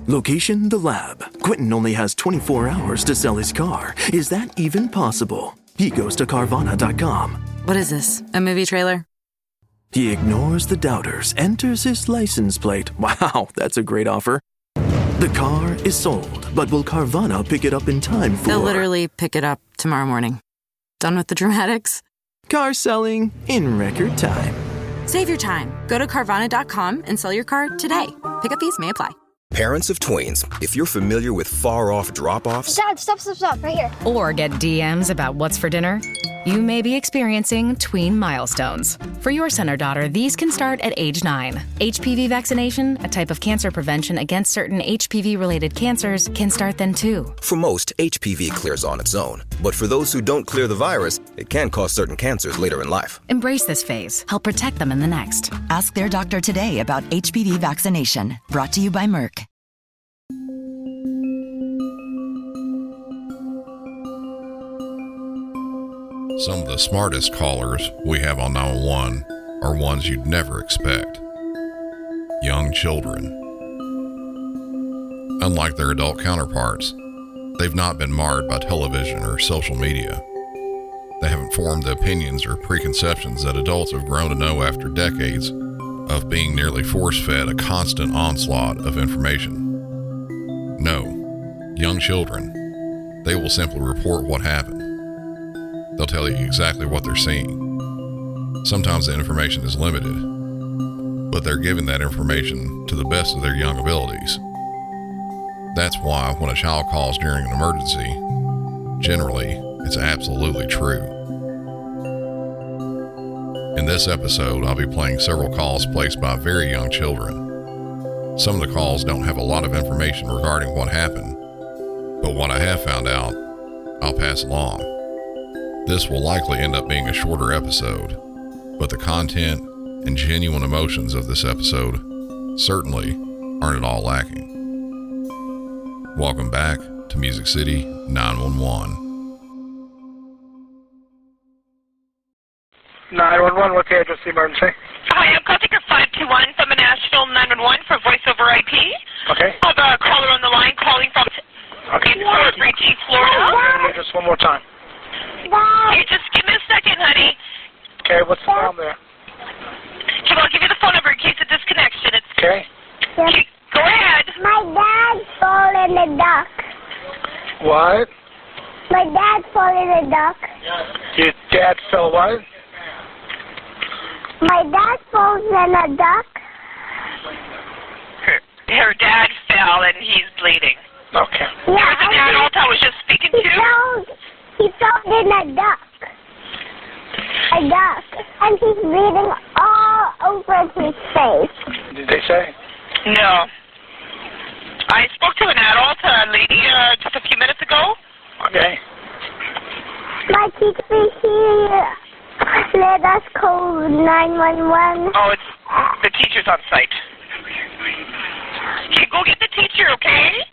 Location, the lab. Quentin only has 24 hours to sell his car. Is that even possible? He goes to Carvana.com. What is this, a movie trailer? He ignores the doubters, enters his license plate. Wow, that's a great offer. The car is sold, but will Carvana pick it up in time for... They'll literally pick it up tomorrow morning. Done with the dramatics? Car selling in record time. Save your time. Go to Carvana.com and sell your car today. Pickup fees may apply. Parents of twins, if you're familiar with far-off drop-offs... Dad, stop, right here. Or get DMs about what's for dinner, you may be experiencing tween milestones. For your son or daughter, these can start at age 9. HPV vaccination, a type of cancer prevention against certain HPV-related cancers, can start then too. For most, HPV clears on its own. But for those who don't clear the virus, it can cause certain cancers later in life. Embrace this phase. Help protect them in the next. Ask their doctor today about HPV vaccination. Brought to you by Merck. Some of the smartest callers we have on 911 are ones you'd never expect. Young children. Unlike their adult counterparts, they've not been marred by television or social media. They haven't formed the opinions or preconceptions that adults have grown to know after decades of being nearly force-fed a constant onslaught of information. No, young children, they will simply report what happened. They'll tell you exactly what they're seeing. Sometimes the information is limited, but they're giving that information to the best of their young abilities. That's why when a child calls during an emergency, generally, it's absolutely true. In this episode, I'll be playing several calls placed by very young children. Some of the calls don't have a lot of information regarding what happened, but what I have found out, I'll pass along. This will likely end up being a shorter episode, but the content and genuine emotions of this episode certainly aren't at all lacking. Welcome back to Music City 911. 911, what's the address of the emergency? Hi, I'm call taker 521 from the National 911 for voice over IP. Okay. I have a caller on the line calling from Fort Ritchie, Florida. Just one more time. Hey, just give me a second, honey. Okay, what's the phone there? Okay, I'll give you the phone number in case of disconnection. It's Okay. Okay, go ahead. My dad fell in the duck. What? My dad fell in the duck. Your dad fell what? My dad falls in a duck. Her dad fell and he's bleeding. Okay. There was an adult I was just speaking to. He fell in a duck. A duck. And he's bleeding all over his face. Did they say? No. I spoke to an adult, a lady, just a few minutes ago. Okay. My teacher here let us call 911. Oh, it's the teacher's on site. Okay, go get the teacher, okay?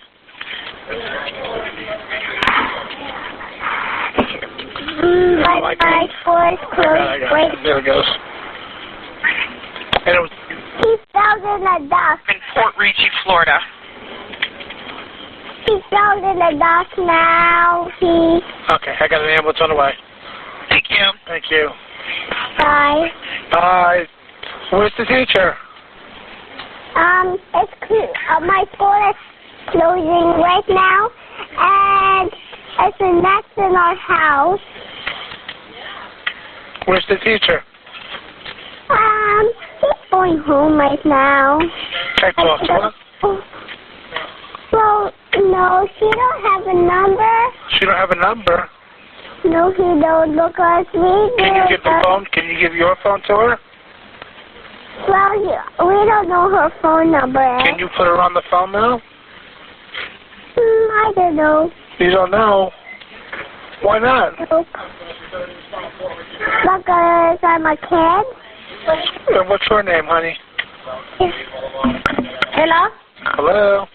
My voice closed. Wait. There it goes. And it was... He fell in a duck. In Fort Ritchie, Florida. He fell in a duck now. Okay, I got an ambulance on the way. Thank you. Thank you. Bye. Bye. Where's the teacher? My school is closing right now, and it's next in our house. Where's the teacher? She's going home right now. Check box, what? Well, no, she don't have a number. She don't have a number? No, he don't. Because we Can you give the phone? Can you give your phone to her? Well, we don't know her phone number. Can you put her on the phone now? I don't know. You don't know? Why not? Nope. Because I'm a kid. And what's your name, honey? Hello? Hello?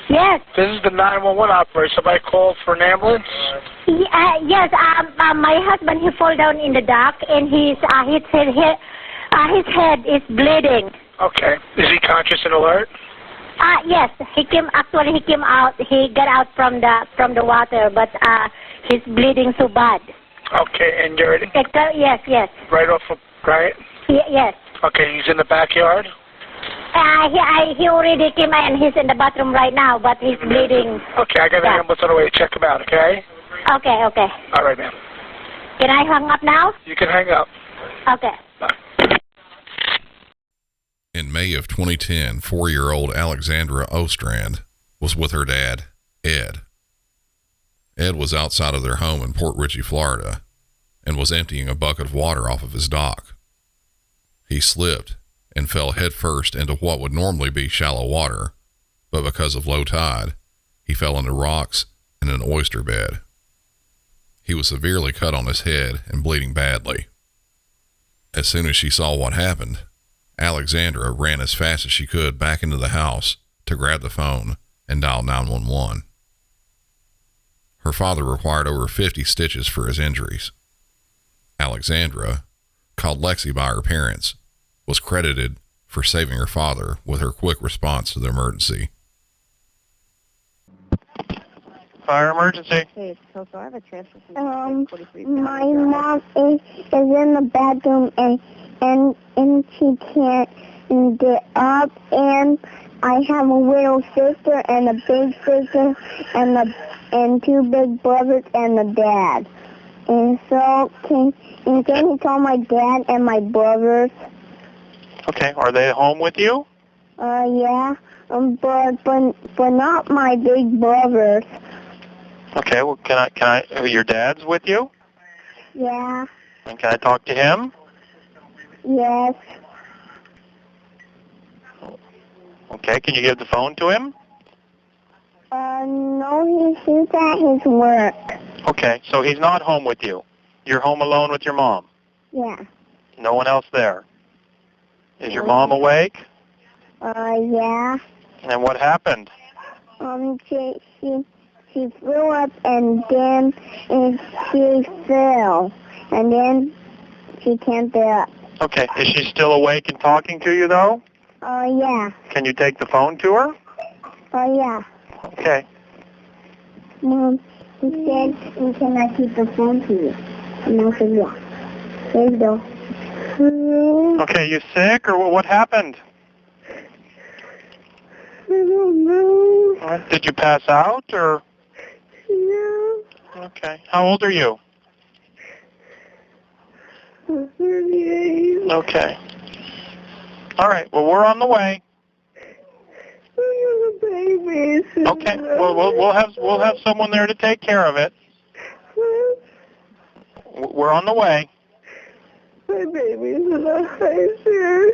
Yes. This is the 911 operator. Somebody called for an ambulance? Yes, my husband, he fell down in the dock, and his head is bleeding. Okay. Is he conscious and alert? Yes, he came out. He got out from the water, but he's bleeding so bad. Okay, and you're Yes. right off of, right? Yes. Okay, he's in the backyard? He already came in. He's in the bathroom right now, but he's bleeding. Okay, I got an ambulance on the way to check him out, okay? Okay. All right, ma'am. Can I hang up now? You can hang up. Okay. Bye. In May of 2010, 4-year-old Alexandra Ostrand was with her dad, Ed. Ed was outside of their home in Port Richey, Florida, and was emptying a bucket of water off of his dock. He slipped and fell headfirst into what would normally be shallow water, but because of low tide, he fell into rocks and an oyster bed. He was severely cut on his head and bleeding badly. As soon as she saw what happened, Alexandra ran as fast as she could back into the house to grab the phone and dial 911. Her father required over 50 stitches for his injuries. Alexandra, called Lexi by her parents, was credited for saving her father with her quick response to the emergency. Fire emergency. Hey, so I have a transfer. My mom is in the bathroom and she can't get up, and I have a little sister and a big sister and two big brothers and a dad. And so can you call my dad and my brothers? Okay, are they home with you? Yeah, but not my big brothers. Okay, well, can I, your dad's with you? Yeah. And can I talk to him? Yes. Okay, can you give the phone to him? No, he's at his work. Okay, so he's not home with you. You're home alone with your mom? Yeah. No one else there? Is your mom awake? Yeah. And what happened? She flew up and then she fell. And then she can't get up. Okay, is she still awake and talking to you, though? Yeah. Can you take the phone to her? Yeah. Okay. Mom, he said, can I keep the phone to you? And I said, yeah. There you go. Okay, you sick, or what happened? I don't know. Did you pass out, or? No. Okay. How old are you? I'm 38. Okay. All right. Well, we're on the way. I got a baby. Okay. Well, we'll have someone there to take care of it. We're on the way. My baby's in a high chair.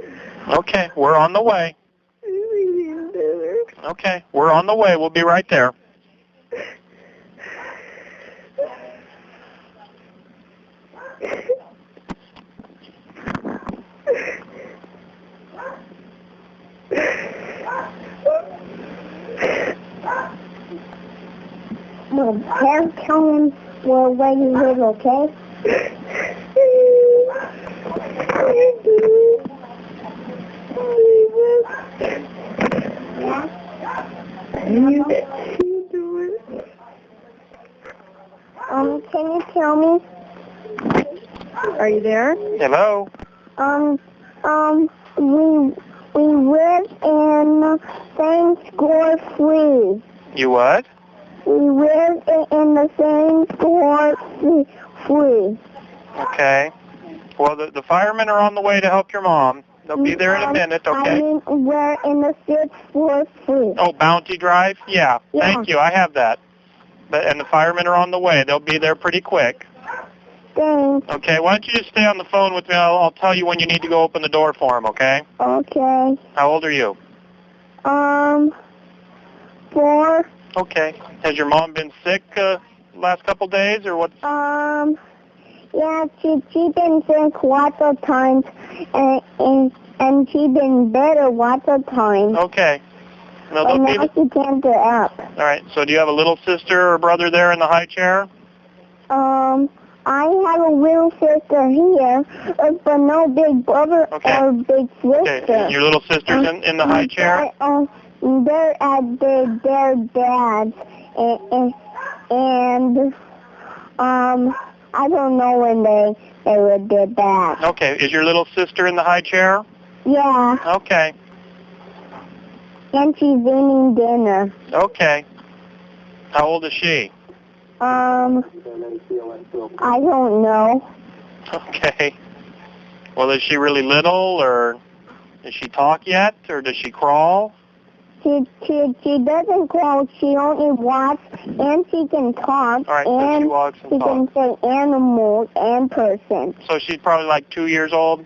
Okay. We're on the way. Okay. We're on the way. We'll be right there. Mom, tell him where you live, okay? Can you tell me? Are you there? Hello. We live in same score 3. You what? We live in the same score 3. Okay. Well, the firemen are on the way to help your mom. They'll be there in a minute, okay? I mean, we're in the 643. Oh, Bounty Drive? Yeah. Thank you. I have that. And the firemen are on the way. They'll be there pretty quick. Thanks. Okay, why don't you just stay on the phone with me? I'll tell you when you need to go open the door for them, okay? Okay. How old are you? 4. Okay. Has your mom been sick last couple days, or what? Yeah, she been sick lots of times, and she been better lots of times. Okay. Well, but now she can't get up. All right. So do you have a little sister or brother there in the high chair? I have a little sister here, but no big brother or big sister. Okay. Your little sister's in the high chair? they're at their dad's, and I don't know when they would get back. Okay. Is your little sister in the high chair? Yeah. Okay. And she's eating dinner. Okay. How old is she? I don't know. Okay. Well, is she really little, or does she talk yet, or does she crawl? She doesn't crawl. She only walks, and she can talk, All right, so and she walks and she can say animals and person. So she's probably like 2 years old?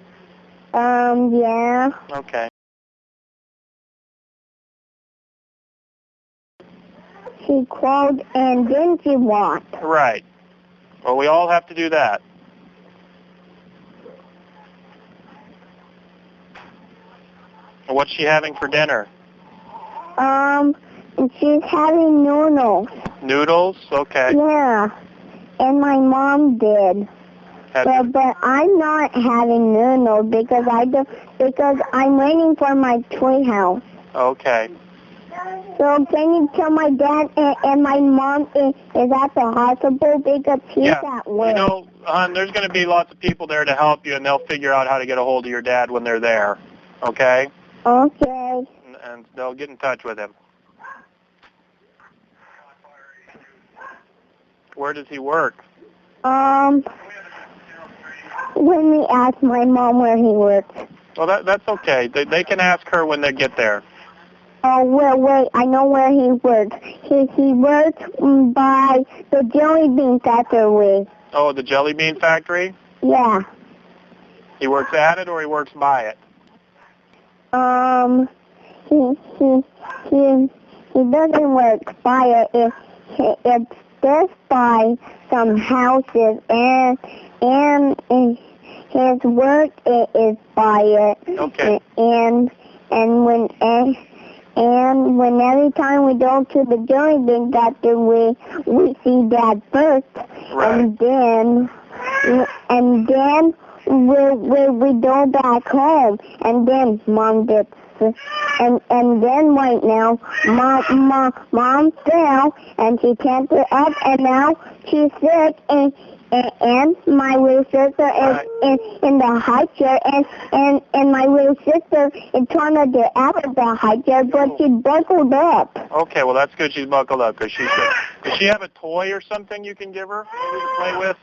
Yeah. Okay. She crawled and then she walked. Right. Well, we all have to do that. What's she having for dinner? She's having noodles. Noodles? Okay. Yeah. And my mom did. But I'm not having noodles because I'm waiting for my toy house. Okay. So can you tell my dad and my mom is at the hospital because he's at work? You know, hon, there's going to be lots of people there to help you, and they'll figure out how to get a hold of your dad when they're there. Okay? Okay. And they'll get in touch with him. Where does he work? Let me ask my mom where he works. Well, that's okay. They can ask her when they get there. Oh, well, wait, I know where he works. He works by the jelly bean factory. Oh, the jelly bean factory? Yeah. He works at it or he works by it? He doesn't work by it. It's just by some houses, and his work is by it. Okay. And when every time we go to the jelly bean factory, we see Dad first, right. and then we go back home, and then Mom gets. And then right now, Mom fell and she can't get up, and now she's sick, and my little sister is in the high chair, and my little sister is trying to get out of the high chair, but she's buckled up. Okay, well that's good she's buckled up because she's sick. Does she have a toy or something you can give her maybe to play with?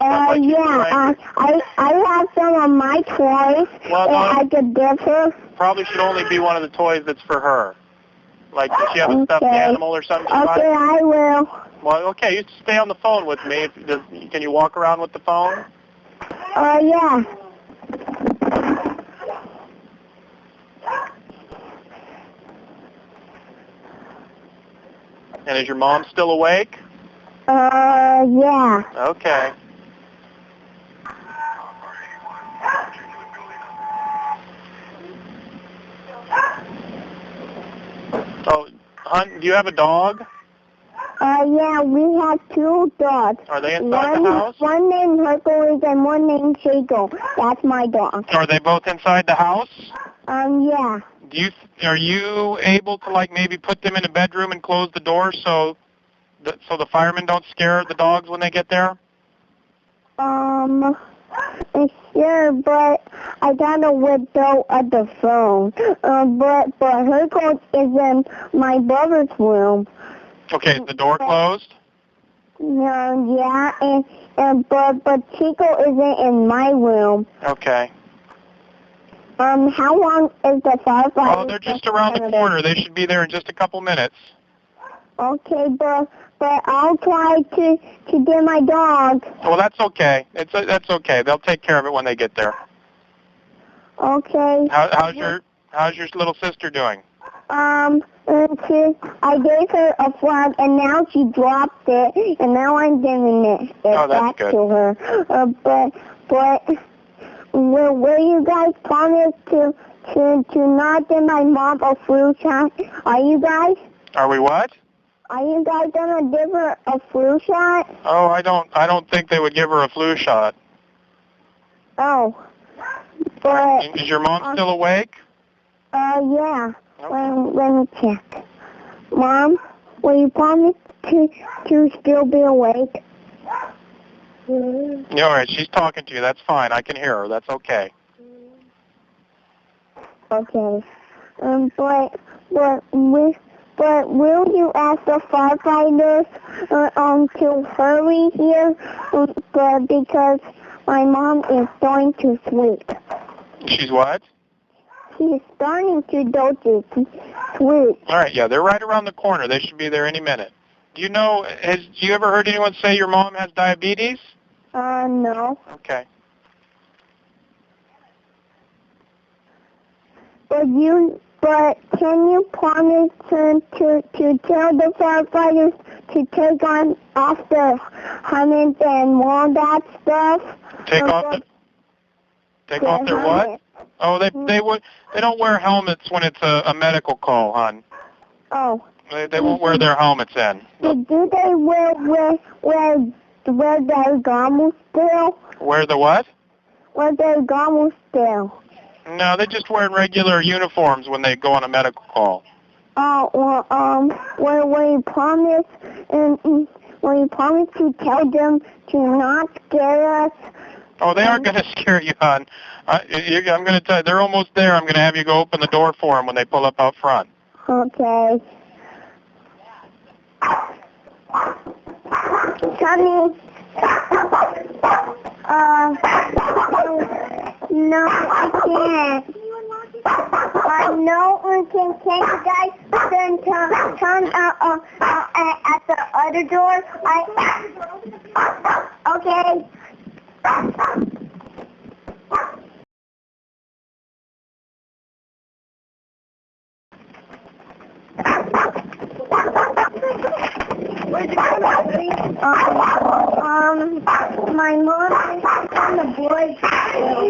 Yeah, I have some of my toys that I could give her. Probably should only be one of the toys that's for her. Like, does she have a stuffed animal or something? Okay, I will. Well, okay, you stay on the phone with me. Can you walk around with the phone? Yeah. And is your mom still awake? Yeah. Okay. Oh, hon, do you have a dog? Yeah, we have 2 dogs. Are they inside the house? One named Hercules and one named Shaco. That's my dog. Are they both inside the house? Yeah. Are you able to like maybe put them in a bedroom and close the door so the firemen don't scare the dogs when they get there? Sure, but I got a window at the phone. But Hercules is in my brother's room. Okay, is the door closed? Yeah, but Chico isn't in my room. Okay. How long is the firefighter? Oh, they're just around the corner. They should be there in just a couple minutes. Okay, but I'll try to get my dog. Well, that's okay. That's okay. They'll take care of it when they get there. Okay. How's your little sister doing? I gave her a flag, and now she dropped it, and now I'm giving it back to her. But will you guys promise to not give my mom a flu shot? Are you guys? Are we what? Are you guys gonna give her a flu shot? Oh, I don't think they would give her a flu shot. Oh. But is your mom still awake? Yeah. Let me check. Mom, will you promise to still be awake? Yeah, all right, she's talking to you. That's fine. I can hear her. That's okay. Okay. But will you ask the firefighters to hurry here? Because my mom is going to sleep. She's what? She's starting to go to sleep. All right, yeah, they're right around the corner. They should be there any minute. Do you know, you ever heard anyone say your mom has diabetes? No. Okay. But can you promise to tell the firefighters to take off their helmets and all that stuff? Take off their what? Oh, they don't wear helmets when it's a medical call, hon. Oh. They won't wear their helmets then. Do they wear their goggles still? Wear the what? Wear their goggles still. No, they just wear regular uniforms when they go on a medical call. Oh, well, will you promise to tell them to not scare us? Oh, they aren't going to scare you, hon. I'm going to tell you, they're almost there. I'm going to have you go open the door for them when they pull up out front. Okay. Tommy. No, I can't. No, can you guys turn at the other door? Okay. My mom is in the boys' bathroom.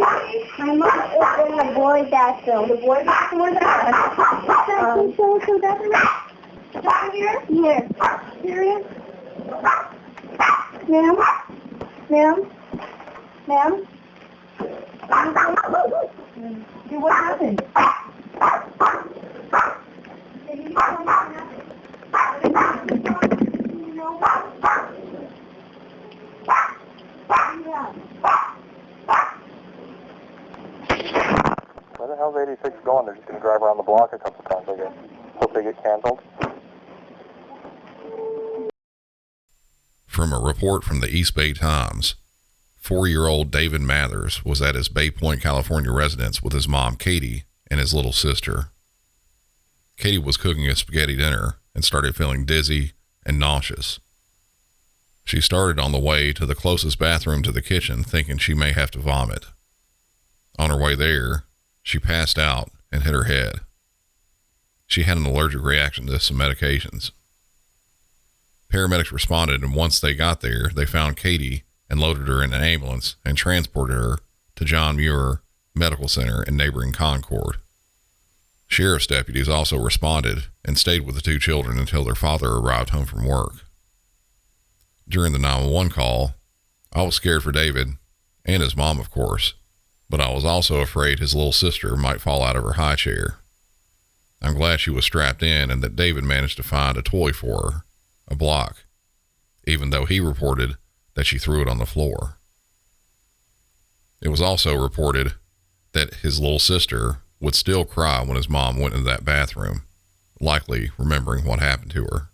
My mom is in the boys' bathroom. The boys' bathroom or the bathroom? So bathroom? Here? Here. Serious? Ma'am? Ma'am? Ma'am? What happened? Where the hell's 86 going? They're just going to drive around the block a couple times, I guess. Hope they get canceled. From a report from the East Bay Times, 4-year-old David Mathers was at his Bay Point, California residence with his mom, Katie, and his little sister. Katie was cooking a spaghetti dinner and started feeling dizzy and nauseous. She started on the way to the closest bathroom to the kitchen, thinking she may have to vomit. On her way there, she passed out and hit her head. She had an allergic reaction to some medications. Paramedics responded, and once they got there, they found Katie and loaded her in an ambulance and transported her to John Muir Medical Center in neighboring Concord. Sheriff's deputies also responded and stayed with the two children until their father arrived home from work. During the 911 call, I was scared for David and his mom, of course, but I was also afraid his little sister might fall out of her high chair. I'm glad she was strapped in and that David managed to find a toy for her, a block, even though he reported that she threw it on the floor. It was also reported that his little sister would still cry when his mom went into that bathroom, likely remembering what happened to her.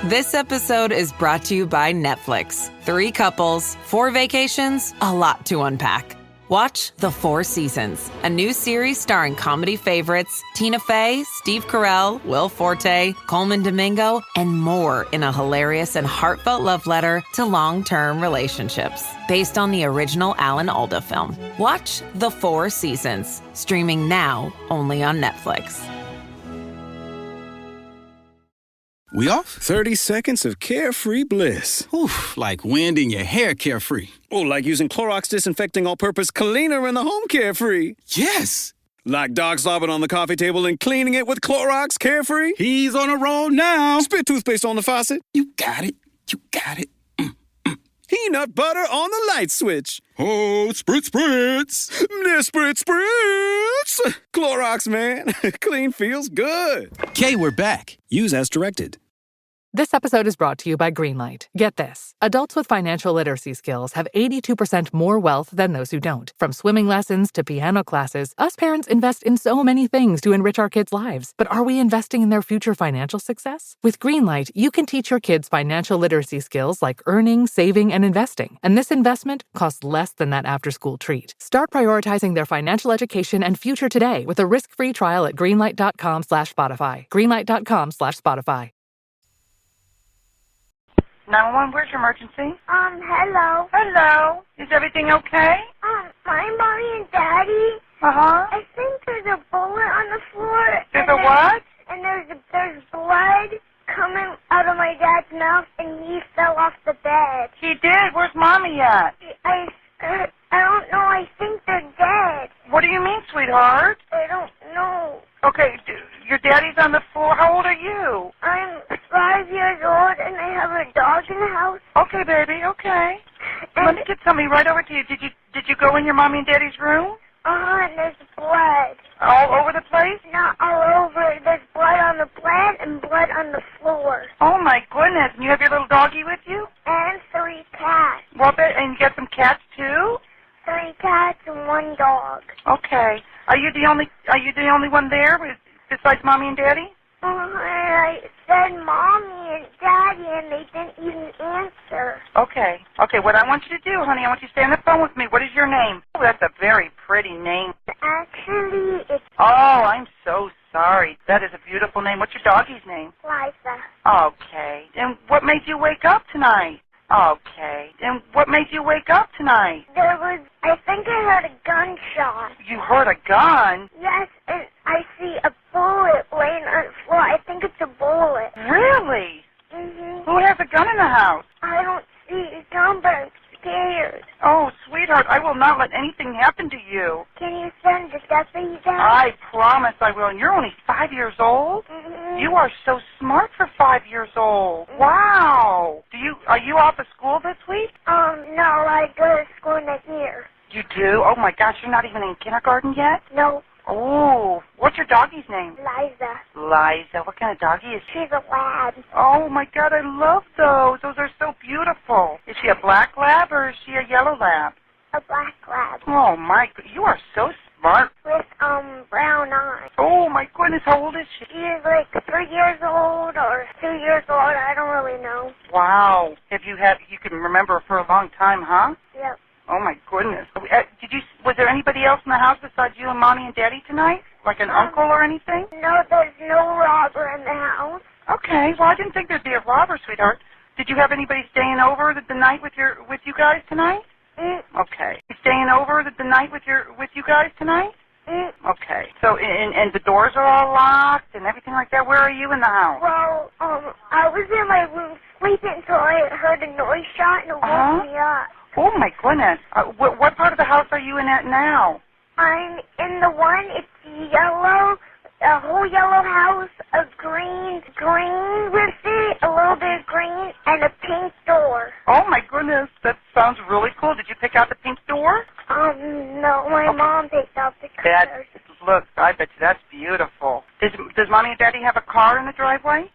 This episode is brought to you by Netflix. 3 couples, 4 vacations, a lot to unpack. Watch The 4 Seasons, a new series starring comedy favorites Tina Fey, Steve Carell, Will Forte, Coleman Domingo, and more in a hilarious and heartfelt love letter to long-term relationships. Based on the original Alan Alda film. Watch The 4 Seasons, streaming now only on Netflix. We off? 30 seconds of carefree bliss. Oof, like wind in your hair carefree. Oh, like using Clorox Disinfecting All-Purpose Cleaner in the home carefree. Yes. Like dog slobbing on the coffee table and cleaning it with Clorox Carefree. He's on a roll now. Spit toothpaste on the faucet. You got it. You got it. peanut butter on the light switch. Oh, spritz, spritz. Spritz, spritz. Clorox, man. Clean feels good. Okay, we're back. Use as directed. This episode is brought to you by Greenlight. Get this. Adults with financial literacy skills have 82% more wealth than those who don't. From swimming lessons to piano classes, us parents invest in so many things to enrich our kids' lives. But are we investing in their future financial success? With Greenlight, you can teach your kids financial literacy skills like earning, saving, and investing. And this investment costs less than that after-school treat. Start prioritizing their financial education and future today with a risk-free trial at greenlight.com/Spotify. Greenlight.com/Spotify. 911, where's your emergency? Hello. Hello. Is everything okay? My mommy and daddy. Uh-huh. I think there's a bullet on the floor. There's a what? And there's blood coming out of my dad's mouth, and he fell off the bed. He did. Where's Mommy at? I don't know. I think they're dead. What do you mean, sweetheart? I don't know. Okay, your daddy's on the floor. How old are you? I'm 5 years old, and I have a dog in the house. Okay, baby, okay. Let me get somebody right over to you. Did you go in your mommy and daddy's room? And there's blood. All over the place? Not all over. There's blood on the bed and blood on the floor. Oh, my goodness. And you have your little doggie with you? And 3 cats. And you got some cats, too? 3 cats and 1 dog. Okay. Are you the only one there besides Mommy and Daddy? I said Mommy and Daddy, and they didn't even answer. Okay. Okay, what I want you to do, honey, I want you to stay on the phone with me. What is your name? Oh, that's a very pretty name. Actually, it's... Oh, I'm so sorry. That is a beautiful name. What's your doggie's name? Liza. Okay. And what made you wake up tonight? Okay. And what made you wake up tonight? I think I heard a gunshot. You heard a gun? Yes, and I see a bullet laying on the floor. I think it's a bullet. Really? Mm-hmm. Who has a gun in the house? I don't see a gun, but I'm scared. Oh, sweetheart, I will not let anything happen to you. Can you send the deputy down? I promise I will. And you're only 5 years old? Mm-hmm. You are so smart for 5 years old. Wow. Are you off of school this week? No, I go to school next year. You do? Oh, my gosh, you're not even in kindergarten yet? No. Oh, what's your doggie's name? Liza. Liza. What kind of doggie is she? She's a lab. Oh, my God, I love those. Those are so beautiful. Is she a black lab or is she a yellow lab? A black lab. Oh, my, you are so smart. With, brown eyes. Oh, my goodness, how old is she? She's like 3 years old or 2 years old. I don't really know. Wow. You can remember her for a long time, huh? Yep. Oh, my goodness. Was there anybody else in the house besides you and Mommy and Daddy tonight? Like an uncle or anything? No, there's no robber in the house. Okay, well, I didn't think there'd be a robber, sweetheart. Did you have anybody staying over the night with you guys tonight? Okay. Staying over the night with you guys tonight? Okay. So, and the doors are all locked and everything like that. Where are you in the house? Well, I was in my room sleeping until I heard a noise shot and it woke me up. Oh, my goodness. What part of the house are you in at now? I'm in the one, it's yellow, a whole yellow house, a green with it, a little bit of green, and a pink door. Oh, my goodness. That sounds really cool. Did you pick out the pink door? No, my mom picked out the colors. Look, I bet you that's beautiful. Does Mommy and Daddy have a car in the driveway?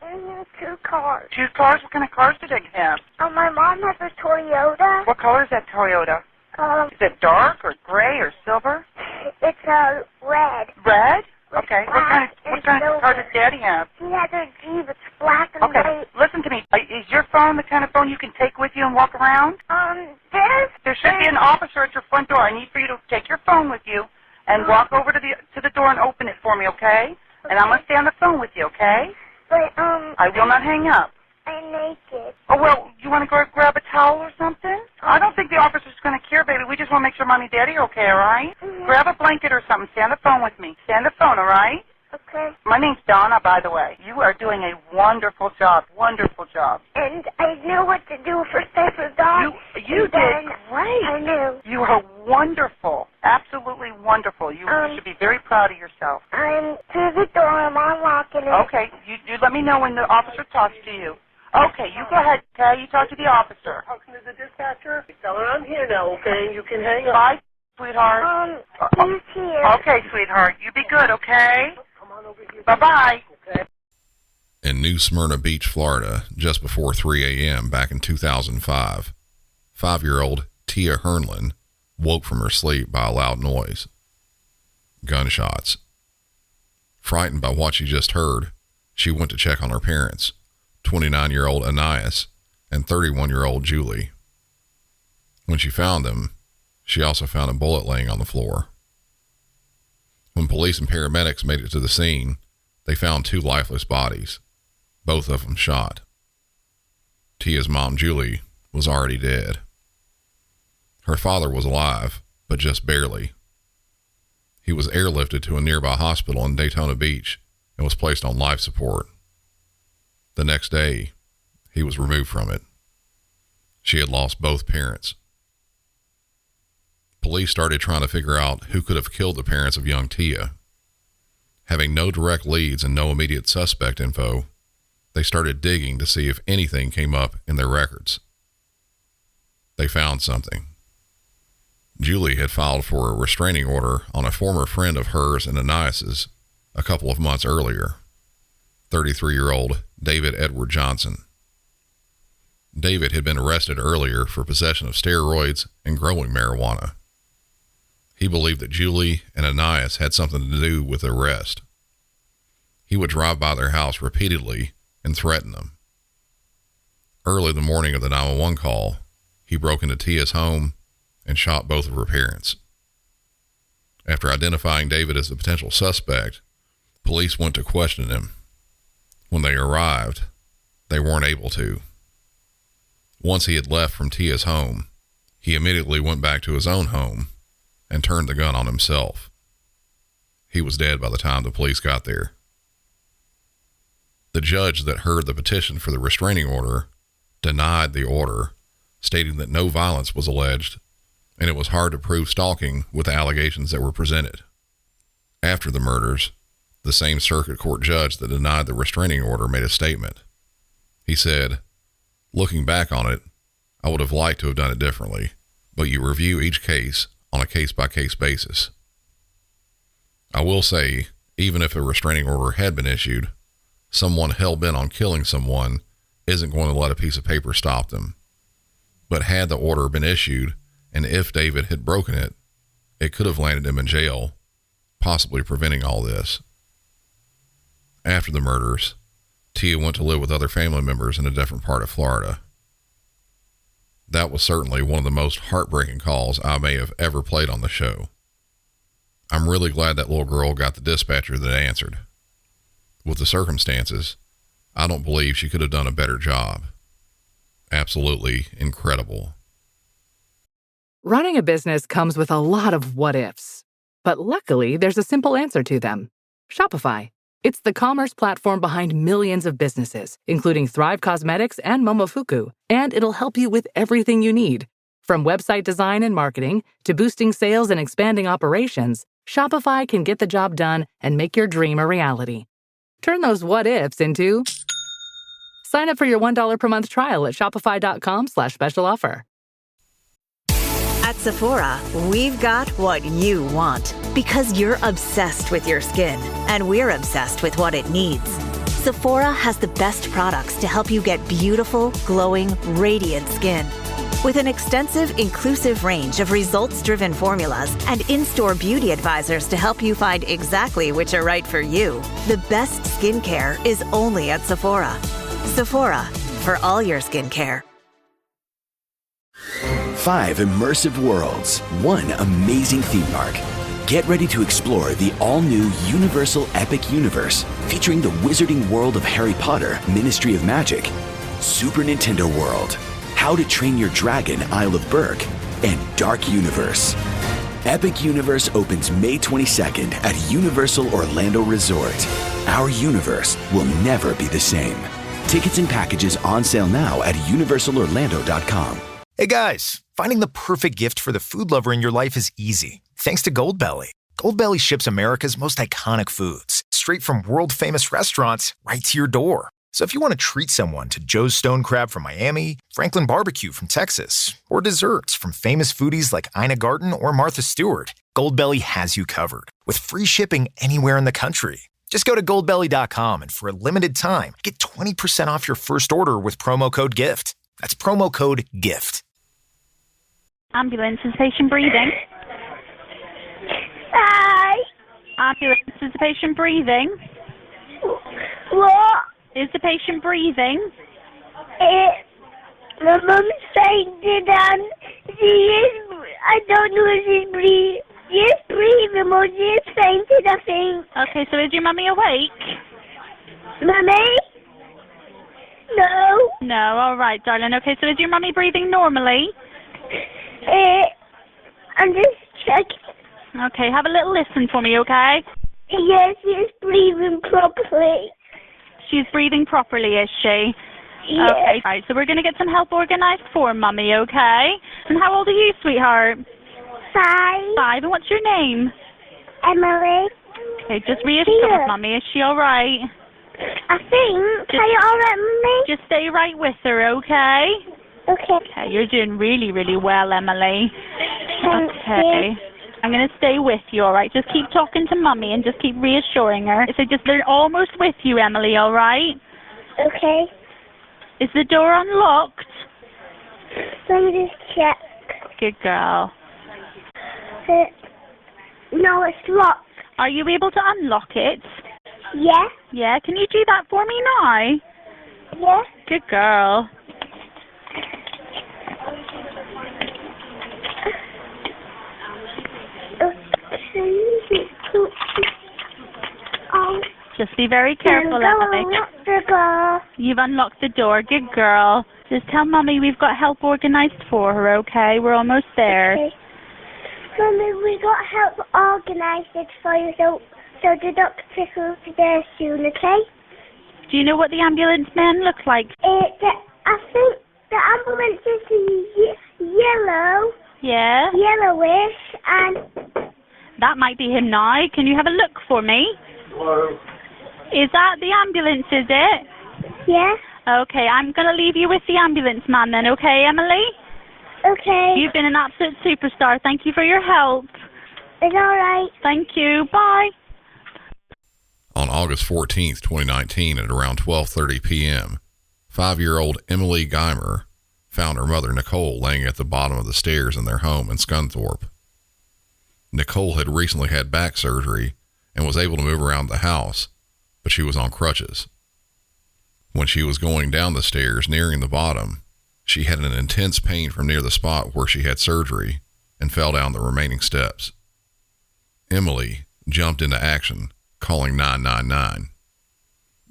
2 cars. 2 cars? What kind of cars do they have? My mom has a Toyota. What color is that Toyota? Is it dark or gray or silver? It's red. Red? Okay. What kind of car does Daddy have? He has a Jeep. It's black and white. Listen to me. Is your phone the kind of phone you can take with you and walk around? There should be an officer at your front door. I need for you to take your phone with you and walk over to the door and open it for me, okay? And I'm going to stay on the phone with you, okay? But, I will not hang up. I'm naked. Oh, well, you want to go grab a towel or something? I don't think the officer's going to care, baby. We just want to make sure Mommy and Daddy are okay, all right? Grab a blanket or something. Stay on the phone with me. Stay on the phone, all right? Okay. My name's Donna, by the way. You are doing a wonderful job. Wonderful job. And I knew what to do for safe with dogs. You did great. I knew. You are wonderful. Absolutely wonderful. You should be very proud of yourself. I'm to the door. I'm unlocking it. Okay. You let me know when the officer talks to you. Okay, you go ahead, okay? You talk to the officer. Talking to the dispatcher? Tell her I'm here now, okay? You can hang up. Bye, sweetheart. He's here. Okay, sweetheart. You be good, okay? Come on over here. Bye-bye. Okay. In New Smyrna Beach, Florida, just before 3 a.m. back in 2005, 5-year-old Tia Hernlin woke from her sleep by a loud noise. Gunshots. Frightened by what she just heard, she went to check on her parents, 29-year-old Anais and 31-year-old Julie. When she found them, she also found a bullet laying on the floor. When police and paramedics made it to the scene, they found 2 lifeless bodies, both of them shot. Tia's mom, Julie, was already dead. Her father was alive, but just barely. He was airlifted to a nearby hospital in Daytona Beach and was placed on life support. The next day, he was removed from it. She had lost both parents. Police started trying to figure out who could have killed the parents of young Tia. Having no direct leads and no immediate suspect info, they started digging to see if anything came up in their records. They found something. Julie had filed for a restraining order on a former friend of hers and Anais's a couple of months earlier, 33-year-old David Edward Johnson. David had been arrested earlier for possession of steroids and growing marijuana. He believed that Julie and Anais had something to do with the arrest. He would drive by their house repeatedly and threaten them. Early the morning of the 911 call, he broke into Tia's home and shot both of her parents. After identifying David as the potential suspect, police went to question him. When they arrived, they weren't able to. Once he had left from Tia's home, he immediately went back to his own home and turned the gun on himself. He was dead by the time the police got there. The judge that heard the petition for the restraining order denied the order, stating that no violence was alleged and it was hard to prove stalking with the allegations that were presented. After the murders, the same circuit court judge that denied the restraining order made a statement. He said, "Looking back on it, I would have liked to have done it differently, but you review each case on a case-by-case basis. I will say, even if a restraining order had been issued, someone hell-bent on killing someone isn't going to let a piece of paper stop them. But had the order been issued, and if David had broken it, it could have landed him in jail, possibly preventing all this." After the murders, Tia went to live with other family members in a different part of Florida. That was certainly one of the most heartbreaking calls I may have ever played on the show. I'm really glad that little girl got the dispatcher that answered. With the circumstances, I don't believe she could have done a better job. Absolutely incredible. Running a business comes with a lot of what-ifs. But luckily, there's a simple answer to them. Shopify. It's the commerce platform behind millions of businesses, including Thrive Cosmetics and Momofuku, and it'll help you with everything you need. From website design and marketing to boosting sales and expanding operations, Shopify can get the job done and make your dream a reality. Turn those what-ifs into... Sign up for your $1 per month trial at shopify.com/special offer. At Sephora, we've got what you want because you're obsessed with your skin and we're obsessed with what it needs. Sephora has the best products to help you get beautiful, glowing, radiant skin. With an extensive, inclusive range of results-driven formulas and in-store beauty advisors to help you find exactly which are right for you, the best skincare is only at Sephora. Sephora, for all your skincare. 5 immersive worlds, 1 amazing theme park. Get ready to explore the all-new Universal Epic Universe, featuring the wizarding world of Harry Potter, Ministry of Magic, Super Nintendo World, How to Train Your Dragon, Isle of Berk, and Dark Universe. Epic Universe opens May 22nd at Universal Orlando Resort. Our universe will never be the same. Tickets and packages on sale now at universalorlando.com. Hey guys, finding the perfect gift for the food lover in your life is easy, thanks to Goldbelly. Goldbelly ships America's most iconic foods, straight from world-famous restaurants right to your door. So if you want to treat someone to Joe's Stone Crab from Miami, Franklin Barbecue from Texas, or desserts from famous foodies like Ina Garten or Martha Stewart, Goldbelly has you covered with free shipping anywhere in the country. Just go to goldbelly.com and for a limited time, get 20% off your first order with promo code GIFT. That's promo code GIFT. Ambulance, is the patient breathing? Hi. Ambulance, is the patient breathing? What? Is the patient breathing? My mom's fainted and she is, I don't know if she's breathing. She's breathing or she's fainted, I think. Okay, so is your mummy awake? Mummy? No. No, alright, darling. Okay, so is your mummy breathing normally? I'm just checking. Okay, have a little listen for me, okay? Yes, she's breathing properly. She's breathing properly, is she? Yes. Okay, right, so we're going to get some help organized for Mummy, okay? And how old are you, sweetheart? 5. 5, and what's your name? Emily. Okay, just reassure Mummy, is she alright? I think. Are you alright, Mummy? Just stay right with her, okay? Okay. Okay, you're doing really, really well, Emily. Thank you. I'm going to stay with you, all right? Just keep talking to Mummy and just keep reassuring her. So they're almost with you, Emily, all right? Okay. Is the door unlocked? Let me just check. Good girl. No, it's locked. Are you able to unlock it? Yeah. Yeah, can you do that for me now? Yeah. Good girl. Just be very careful, Emily. You've unlocked the door. Good girl. Just tell Mummy we've got help organized for her, okay? We're almost there. Okay. Mummy, we got help organized for you, so the doctor will be there soon, okay? Do you know what the ambulance men look like? I think the ambulance is yellow. Yeah? Yellowish, and... That might be him now. Can you have a look for me? Hello. Is that the ambulance, is it? Yeah. Okay, I'm going to leave you with the ambulance man then, okay, Emily? Okay. You've been an absolute superstar. Thank you for your help. It's all right. Thank you. Bye. On August 14th, 2019, at around 12:30 p.m., 5-year-old Emily Geimer found her mother, Nicole, laying at the bottom of the stairs in their home in Scunthorpe. Nicole had recently had back surgery and was able to move around the house, but she was on crutches. When she was going down the stairs, nearing the bottom, she had an intense pain from near the spot where she had surgery and fell down the remaining steps. Emily jumped into action, calling 999.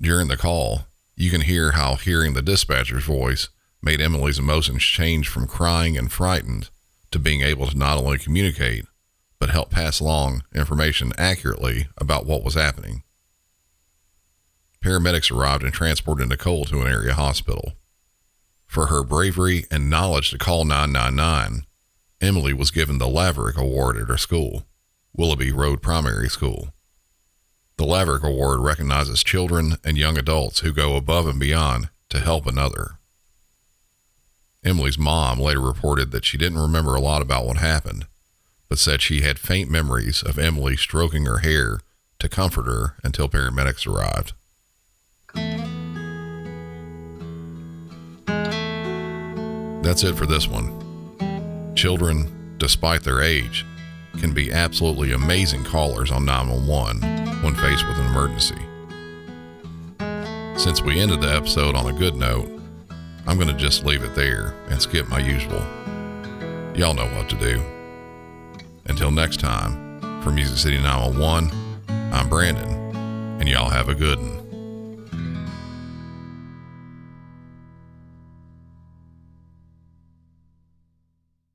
During the call, you can hear how hearing the dispatcher's voice made Emily's emotions change from crying and frightened to being able to not only communicate, but help pass along information accurately about what was happening. Paramedics arrived and transported Nicole to an area hospital. For her bravery and knowledge to call 999, Emily was given the Laverick Award at her school, Willoughby Road Primary School. The Laverick Award recognizes children and young adults who go above and beyond to help another. Emily's mom later reported that she didn't remember a lot about what happened, but said she had faint memories of Emily stroking her hair to comfort her until paramedics arrived. That's it for this one. Children, despite their age, can be absolutely amazing callers on 911 when faced with an emergency. Since we ended the episode on a good note, I'm going to just leave it there and skip my usual. Y'all know what to do. Until next time, for Music City 911, I'm Brandon, and y'all have a good one.